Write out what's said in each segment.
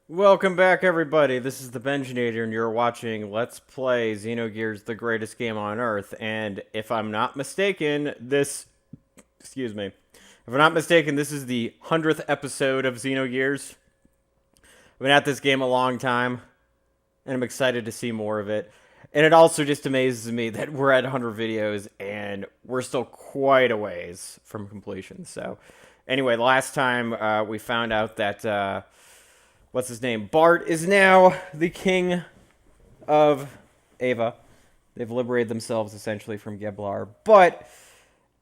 Welcome back, everybody. This is the Benjinator, and you're watching Let's Play Xenogears, the greatest game on Earth. And if I'm not mistaken, excuse me. If I'm not mistaken, this is the 100th episode of Xenogears. I've been at this game a long time, and I'm excited to see more of it. And it also just amazes me that we're at 100 videos, and we're still quite a ways from completion. So, anyway, last time we found out that... what's his name? Bart is now the king of Ava. They've liberated themselves essentially from Geblar. But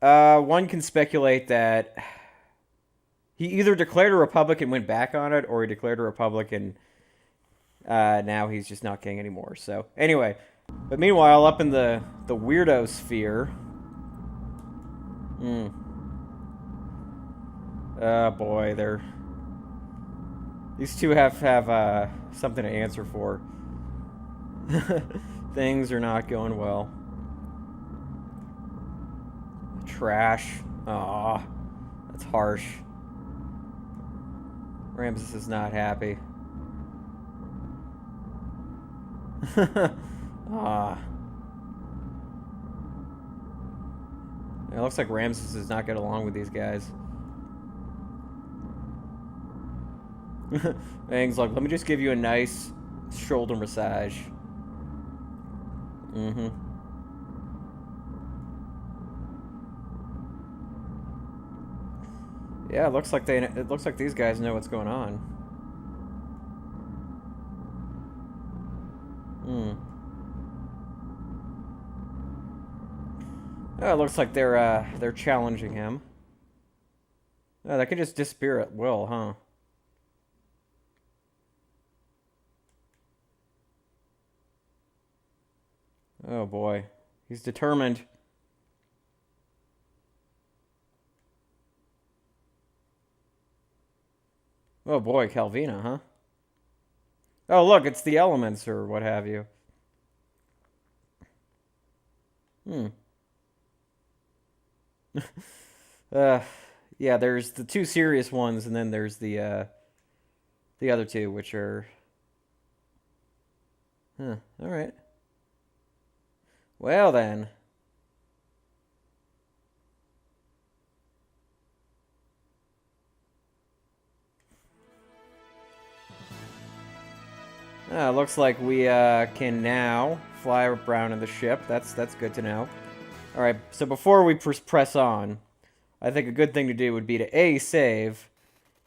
one can speculate that he either declared a republic and went back on it, or he declared a republic and now he's just not king anymore. So anyway, but meanwhile, up in the weirdo sphere. Oh boy, these two have something to answer for. Things are not going well. Trash. Aw, that's harsh. Ramsus is not happy. Ah. It looks like Ramsus does not get along with these guys. Aang's like, let me just give you a nice shoulder massage. Yeah, it looks like these guys know what's going on. Oh, it looks like they're challenging him. Oh, they could just disappear at will, huh? Oh boy. He's determined. Oh boy, Calvina, huh? Oh look, it's the elements or what have you. Yeah, there's the two serious ones, and then there's the other two, which are... alright. Well then. Looks like we can now fly around in the ship. That's good to know. Alright, so before we press on, I think a good thing to do would be to A, save,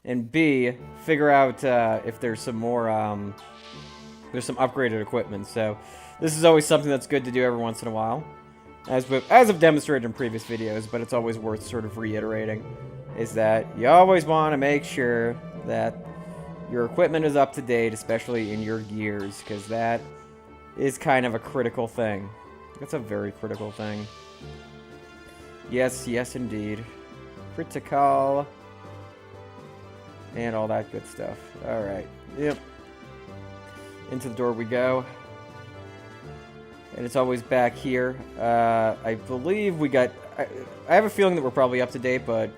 and B, figure out if there's some more, there's some upgraded equipment. So this is always something that's good to do every once in a while, as I've demonstrated in previous videos, but it's always worth sort of reiterating, is that you always want to make sure that your equipment is up to date, especially in your gears, because that is kind of a critical thing. That's a very critical thing. Yes, yes indeed. Critical. And all that good stuff. Alright. Yep. Into the door we go. And it's always back here. I believe we got... I have a feeling that we're probably up to date, but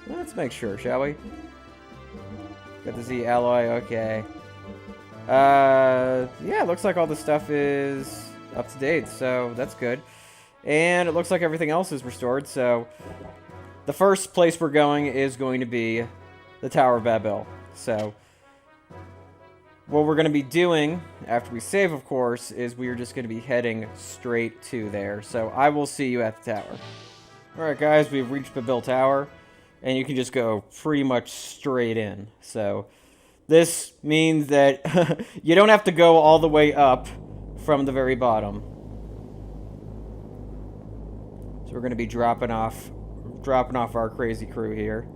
let's make sure, shall we? Got the Z alloy, okay. Yeah, it looks like all the stuff is up to date, so that's good. And it looks like everything else is restored, so... The first place we're going is going to be the Tower of Babel. So, what we're going to be doing, after we save, of course, is we are just going to be heading straight to there. So, I will see you at the tower. Alright guys, we've reached Babel Tower, and you can just go pretty much straight in. So, this means that you don't have to go all the way up from the very bottom. So, we're going to be dropping off our crazy crew here.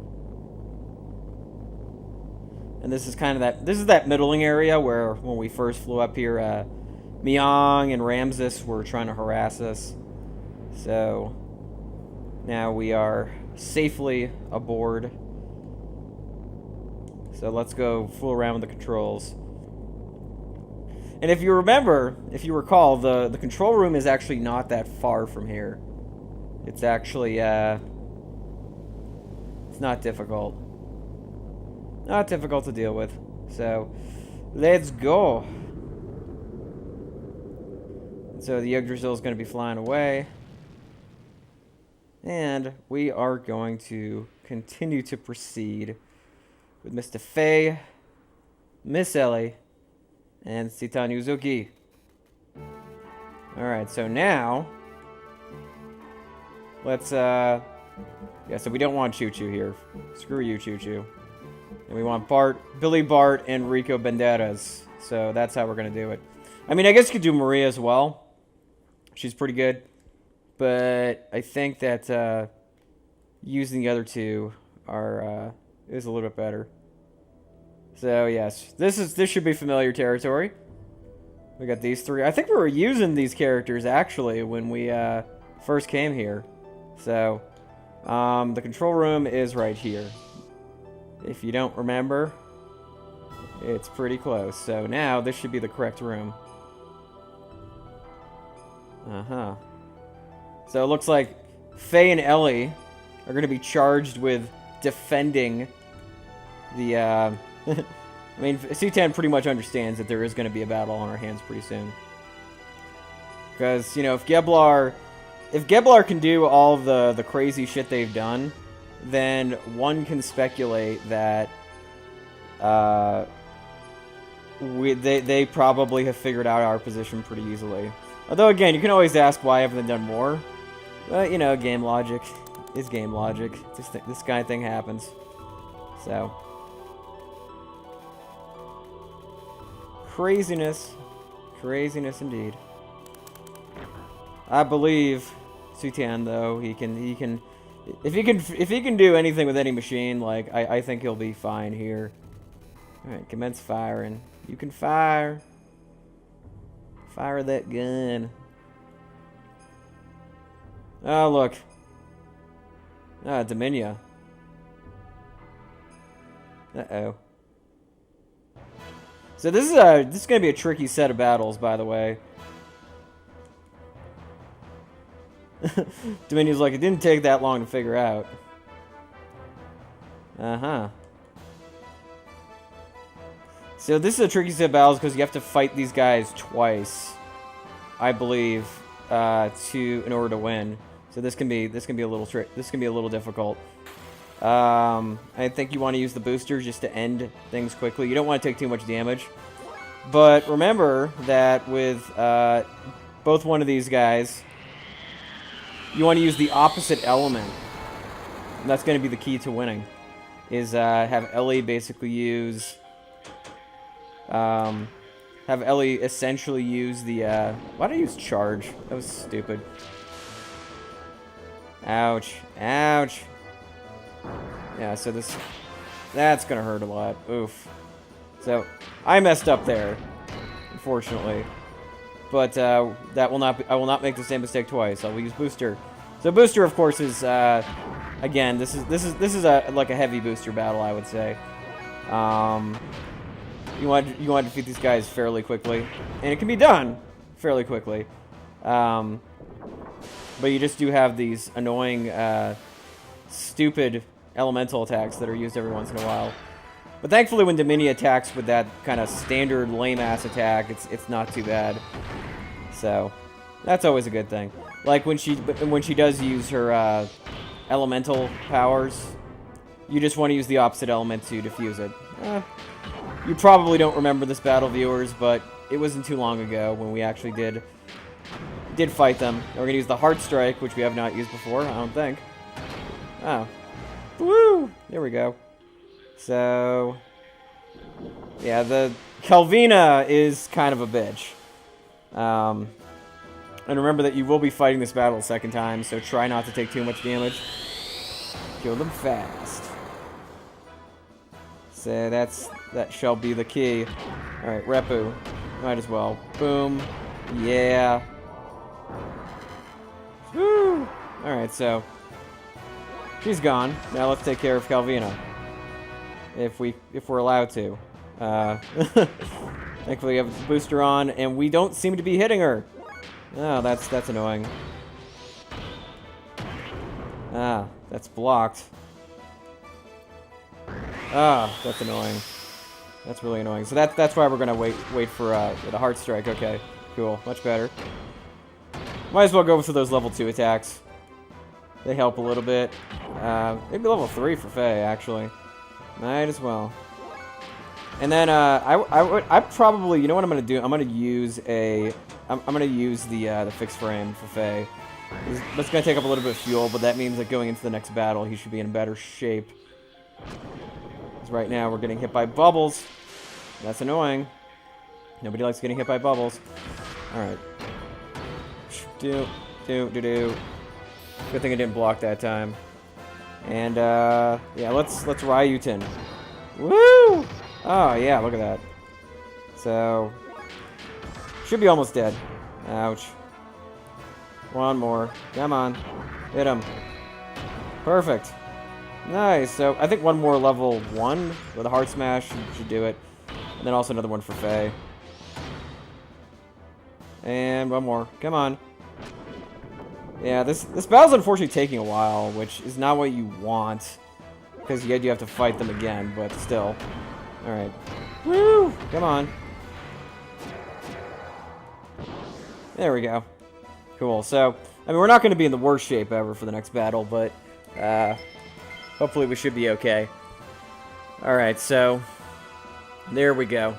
And this is kind of that middling area where when we first flew up here, Myong and Ramsus were trying to harass us. So now we are safely aboard. So let's go fool around with the controls. And if you recall, the control room is actually not that far from here. It's actually, it's not difficult. Not difficult to deal with. So, Let's go. So the Yggdrasil is going to be flying away. And we are going to continue to proceed with Mr. Faye, Miss Ellie, and Sitan Yuzuki. Alright, so now let's yeah, so we don't want Choo Choo here. Screw you, Choo Choo. And we want Billy Bart and Rico Banderas. So that's how we're gonna do it. I mean, I guess you could do Maria as well. She's pretty good. But I think that using the other two is a little bit better. So yes, this should be familiar territory. We got these three. I think we were using these characters actually when we first came here. So the control room is right here. If you don't remember, it's pretty close. So now this should be the correct room. So it looks like Faye and Ellie are going to be charged with defending the, I mean, Sitan pretty much understands that there is going to be a battle on our hands pretty soon. Because, you know, if Geblar can do all the crazy shit they've done, then one can speculate that they probably have figured out our position pretty easily. Although, again, you can always ask why haven't they done more. But, you know, game logic is game logic. This kind of thing happens. So. Craziness. Craziness indeed. I believe Sitan, though, he can if he can do anything with any machine, like I think he'll be fine here. Alright, commence firing. You can fire. Fire that gun. Oh, look. Ah, Dominia. Uh-oh. So this is gonna be a tricky set of battles, by the way. Dominia's like, it didn't take that long to figure out. Uh-huh. So this is a tricky set of battles because you have to fight these guys twice, I believe, in order to win. So this can be a little difficult. I think you want to use the boosters just to end things quickly. You don't want to take too much damage. But remember that with both one of these guys, you want to use the opposite element. And that's going to be the key to winning. Is have Ellie basically use... have Ellie essentially use the... why did I use charge? That was stupid. Ouch. Ouch. Yeah, so that's gonna hurt a lot. Oof. So, I messed up there, unfortunately. But, I will not make the same mistake twice. I will use booster. So booster, of course, is, again, this is like a heavy booster battle, I would say. You want to defeat these guys fairly quickly, and it can be done fairly quickly. But you just do have these annoying, stupid elemental attacks that are used every once in a while. But thankfully, when Dominia attacks with that kind of standard lame-ass attack, it's not too bad. So that's always a good thing. Like when she does use her elemental powers, you just want to use the opposite element to defuse it. You probably don't remember this battle, viewers, but it wasn't too long ago when we actually did fight them. And we're gonna use the Heart Strike, which we have not used before, I don't think. Oh. Woo! There we go. So, yeah, the Calvina is kind of a bitch. And remember that you will be fighting this battle a second time, so try not to take too much damage. Kill them fast. So that shall be the key. Alright, Repu. Might as well. Boom. Yeah. Woo! Alright, so she's gone. Now let's take care of Calvina. If we're allowed to. Thankfully we have the booster on, and we don't seem to be hitting her. Oh, that's annoying. Ah, that's blocked. Ah, that's annoying. That's really annoying. So that's why we're gonna wait for the Heart Strike. Okay, cool, much better. Might as well go for those level 2 attacks. They help a little bit. Maybe level 3 for Faye, actually. Might as well. And then I probably, you know what I'm gonna do? I'm gonna use I'm gonna use the fixed frame for Faye. That's gonna take up a little bit of fuel, but that means that going into the next battle, he should be in better shape. Because right now we're getting hit by bubbles. That's annoying. Nobody likes getting hit by bubbles. All right. Do. Good thing I didn't block that time. And yeah, let's Ryutin. Woo! Oh yeah, look at that. So should be almost dead. Ouch. One more. Come on. Hit him. Perfect. Nice. So I think one more level 1 with a Heart Smash should do it. And then also another one for Faye. And one more. Come on. Yeah, this battle's unfortunately taking a while, which is not what you want. Because you have to fight them again, but still. Alright. Woo! Come on. There we go. Cool. So, I mean, we're not going to be in the worst shape ever for the next battle, but hopefully we should be okay. Alright, so there we go.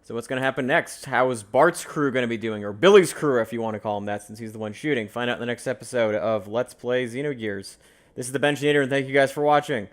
So what's going to happen next? How is Bart's crew going to be doing? Or Billy's crew, if you want to call him that, since he's the one shooting. Find out in the next episode of Let's Play Xenogears. This is the Benchinator, and thank you guys for watching.